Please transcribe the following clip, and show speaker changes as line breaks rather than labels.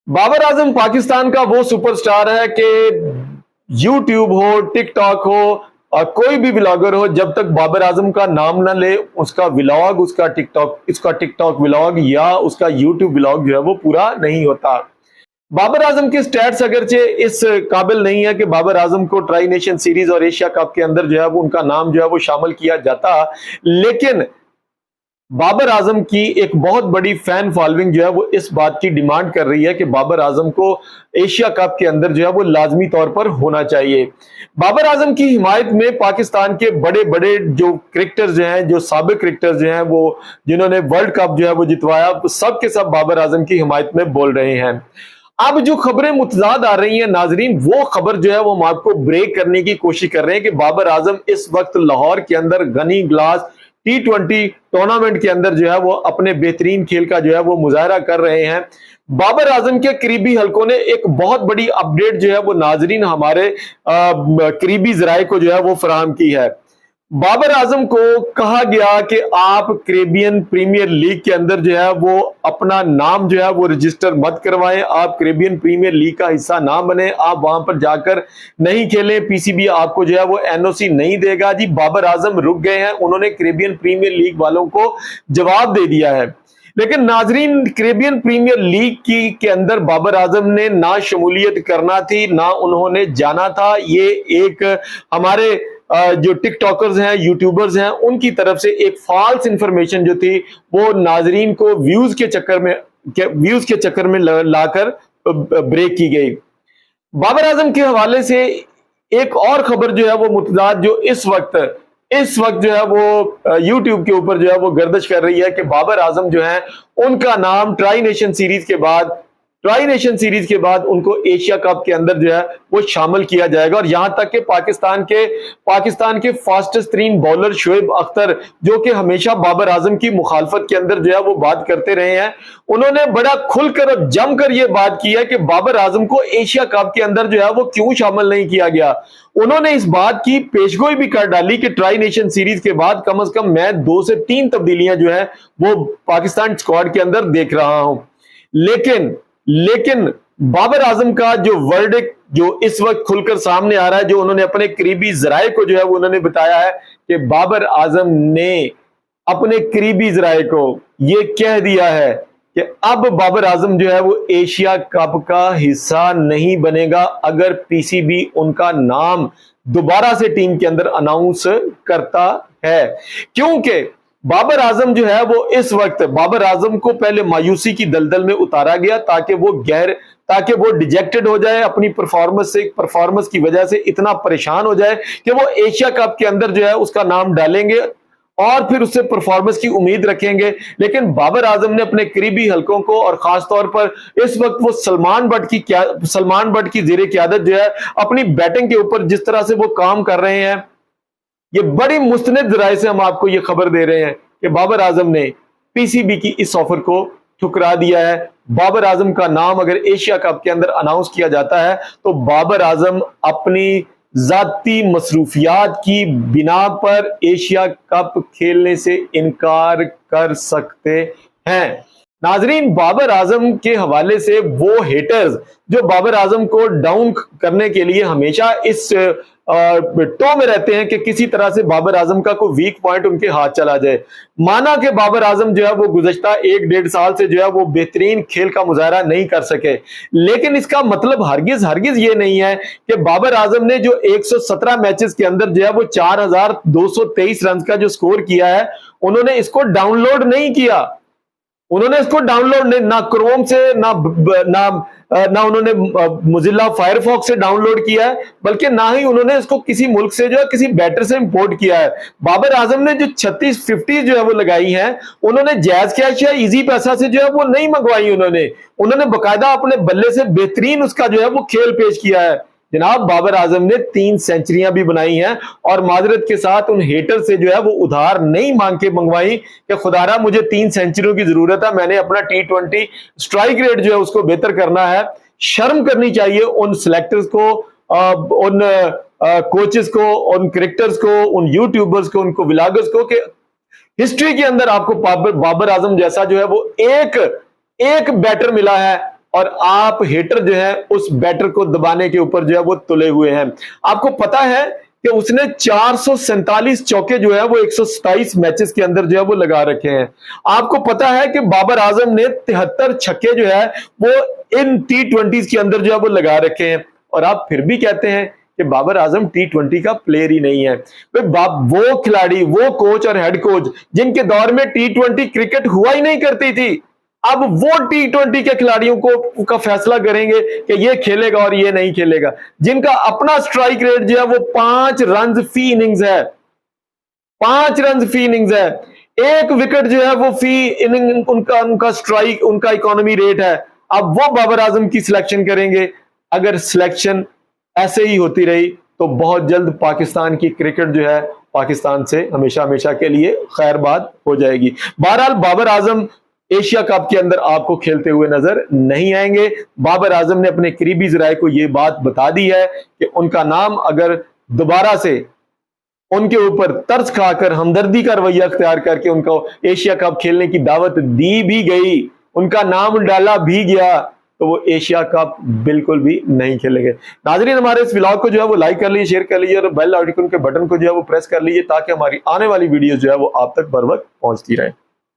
बाबर आजम पाकिस्तान का वो सुपरस्टार है कि यूट्यूब हो, टिकटॉक हो और कोई भी व्लॉगर हो, जब तक बाबर आजम का नाम ना ले उसका व्लॉग, उसका टिकटॉक व्लॉग या उसका यूट्यूब व्लॉग जो है वो पूरा नहीं होता। बाबर आजम के स्टैट्स अगरचे इस काबिल नहीं है कि बाबर आजम को ट्राई नेशन सीरीज और एशिया कप के अंदर जो है वो उनका नाम जो है वो शामिल किया जाता, लेकिन बाबर आजम की एक बहुत बड़ी फैन फॉलोइंग जो है वो इस बात की डिमांड कर रही है कि बाबर आजम को एशिया कप के अंदर जो है वो लाजमी तौर पर होना चाहिए। बाबर आजम की हिमायत में पाकिस्तान के बड़े बड़े जो क्रिकेटर्स जो हैं, जो साबिक क्रिकेटर्स जो हैं, वो जिन्होंने वर्ल्ड कप जो है वो जितवाया, सब के सब बाबर आजम की हिमायत में बोल रहे हैं। अब जो खबरें मुतजाद आ रही हैं नाजरीन, वो खबर जो है वो हम आपको ब्रेक करने की कोशिश कर रहे हैं कि बाबर आजम इस वक्त लाहौर के अंदर गनी ग्लास T20 टूर्नामेंट के अंदर जो है वो अपने बेहतरीन खेल का जो है वो मुजाहरा कर रहे हैं। बाबर आजम के करीबी हलकों ने एक बहुत बड़ी अपडेट जो है वो नाजरीन हमारे करीबी जराए को जो है वो फराहम की है। बाबर आजम को कहा गया कि आप कैरेबियन प्रीमियर लीग के अंदर जो है वो अपना नाम जो है वो रजिस्टर मत करवाएं, आप कैरेबियन प्रीमियर लीग का हिस्सा ना बने, आप वहां पर जाकर नहीं खेलें, पीसीबी आपको जो है वो एनओसी नहीं देगा। जी बाबर आजम रुक गए हैं, उन्होंने कैरेबियन प्रीमियर लीग वालों को जवाब दे दिया है। लेकिन नाजरीन, कैरेबियन प्रीमियर लीग की के अंदर बाबर आजम ने ना शमूलियत करना थी, ना उन्होंने जाना था। ये एक हमारे जो टिकटॉकर्स हैं, यूट्यूबर्स हैं, उनकी तरफ से एक फॉल्स इंफॉर्मेशन जो थी वो नाजरीन को व्यूज के चक्कर में लाकर ब्रेक की गई। बाबर आजम के हवाले से एक और खबर जो है वो मुतजाद जो इस वक्त जो है वो यूट्यूब के ऊपर जो है वो गर्दिश कर रही है कि बाबर आजम जो है उनका नाम ट्राई नेशन सीरीज के बाद उनको एशिया कप के अंदर जो है वो शामिल किया जाएगा। और यहां तक कि पाकिस्तान के फास्टेस्ट तरीन बॉलर शोएब अख्तर, जो कि हमेशा बाबर आजम की मुखालफत के अंदर जो है वो बात करते रहे हैं, उन्होंने बड़ा खुलकर और जमकर ये बात की है कि बाबर आजम को एशिया कप के अंदर जो है वो क्यों शामिल नहीं किया गया। उन्होंने इस बात की पेशगोई भी कर डाली कि ट्राई नेशन सीरीज के बाद कम से कम मैं 2 से 3 तब्दीलियां जो है वो पाकिस्तान स्क्वाड के अंदर देख रहा हूं। लेकिन बाबर आजम का जो वर्डिक्ट जो इस वक्त खुलकर सामने आ रहा है, जो उन्होंने अपने करीबी जराए को जो है वो उन्होंने बताया है कि बाबर आजम ने अपने करीबी जराए को ये कह दिया है कि अब बाबर आजम जो है वो एशिया कप का हिस्सा नहीं बनेगा अगर पीसीबी उनका नाम दोबारा से टीम के अंदर अनाउंस करता है। क्योंकि बाबर आजम जो है वो इस वक्त, बाबर आजम को पहले मायूसी की दलदल में उतारा गया ताकि वो डिजेक्टेड हो जाए, अपनी परफॉर्मेंस की वजह से इतना परेशान हो जाए कि वो एशिया कप के अंदर जो है उसका नाम डालेंगे और फिर उससे परफॉर्मेंस की उम्मीद रखेंगे। लेकिन बाबर आजम ने अपने करीबी हलकों को और खासतौर पर इस वक्त वो सलमान बट की ज़ेरे क़यादत जो है अपनी बैटिंग के ऊपर जिस तरह से वो काम कर रहे हैं, ये बड़ी मुस्तनद जराए से हम आपको ये खबर दे रहे हैं कि बाबर आजम ने पीसीबी की इस ऑफर को ठुकरा दिया है। बाबर आजम का नाम अगर एशिया कप के अंदर अनाउंस किया जाता है तो बाबर आजम अपनी जाती मसरूफियात की बिना पर एशिया कप खेलने से इनकार कर सकते हैं। नाजरीन, बाबर आजम के हवाले से वो हेटर्स जो बाबर आजम को डाउन करने के लिए हमेशा इस टो में रहते हैं कि किसी तरह से बाबर आजम का कोई वीक पॉइंट उनके हाथ चला जाए। माना कि बाबर आजम जो है वो गुज़श्ता 1-1.5 साल से जो है वो बेहतरीन खेल का मुजाहरा नहीं कर सके, लेकिन इसका मतलब हरगिज ये नहीं है कि बाबर आजम ने जो 117 मैचेस के अंदर जो है वो 4223 रन का जो स्कोर किया है, उन्होंने इसको डाउनलोड नहीं किया। उन्होंने इसको डाउनलोड ना क्रोम से ना उन्होंने मोजिल्ला फायरफॉक्स से डाउनलोड किया है, बल्कि ना ही उन्होंने इसको किसी मुल्क से जो है किसी बैटर से इंपोर्ट किया है। बाबर आजम ने जो 36-50 जो है वो लगाई हैं, उन्होंने जैज कैश या इजी पैसा से जो है वो नहीं मंगवाई। उन्होंने बकायदा अपने बल्ले से बेहतरीन उसका जो है वो खेल पेश किया है। जनाब, बाबर आजम ने 3 सेंचुरियां भी बनाई हैं और माजरत के साथ उन हेटर से जो है वो उधार नहीं मांग के मंगवाई कि खुदारा मुझे 3 सेंचुरियों की जरूरत है, मैंने अपना T20 स्ट्राइक रेट जो है उसको बेहतर करना है। शर्म करनी चाहिए उन सिलेक्टर्स को, उन कोचेस को, उन क्रिकेटर्स को, उन यूट्यूबर्स को, उनको व्लॉगर्स को कि हिस्ट्री के अंदर आपको बाबर आजम जैसा जो है वो एक बैटर मिला है और आप हेटर जो है उस बैटर को दबाने के ऊपर जो है वो तुले हुए हैं। आपको पता है कि उसने 447 चौके जो है वो 127 मैचेस के अंदर जो है वो लगा रखे हैं। आपको पता है कि बाबर आजम ने 73 छक्के जो है वो इन T20s के अंदर जो है वो लगा रखे हैं, और आप फिर भी कहते हैं कि बाबर आजम T20 का प्लेयर ही नहीं है। वो खिलाड़ी, वो कोच और हेड कोच जिनके दौर में T20 क्रिकेट हुआ ही नहीं करती थी, अब वो T20 के खिलाड़ियों को का फैसला करेंगे कि ये खेलेगा और ये नहीं खेलेगा, जिनका अपना स्ट्राइक रेट जो है वो 5 रन फी इनिंग्स है, 5 रन फी इनिंग्स है, 1 विकेट जो है वो फी इनिंग उनका स्ट्राइक, उनका इकोनॉमी रेट है। अब वो बाबर आजम की सिलेक्शन करेंगे। अगर सिलेक्शन ऐसे ही होती रही तो बहुत जल्द पाकिस्तान की क्रिकेट जो है पाकिस्तान से हमेशा हमेशा के लिए खैरबाद हो जाएगी। बहरहाल बाबर आजम एशिया कप के अंदर आपको खेलते हुए नजर नहीं आएंगे। बाबर आजम ने अपने करीबी जराये को यह बात बता दी है कि उनका नाम अगर दोबारा से उनके ऊपर तरस खाकर हमदर्दी का रवैया अख्तियार करके उनको एशिया कप खेलने की दावत दी भी गई, उनका नाम डाला भी गया, तो वो एशिया कप बिल्कुल भी नहीं खेलेंगे। नाजरीन, हमारे इस व्लॉग को जो है वो लाइक कर लीजिए, शेयर कर लीजिए और बेल आइकन के बटन को जो है वो प्रेस कर लीजिए ताकि हमारी आने वाली वीडियो जो है वो आप तक बर वक्त पहुंचती रहे।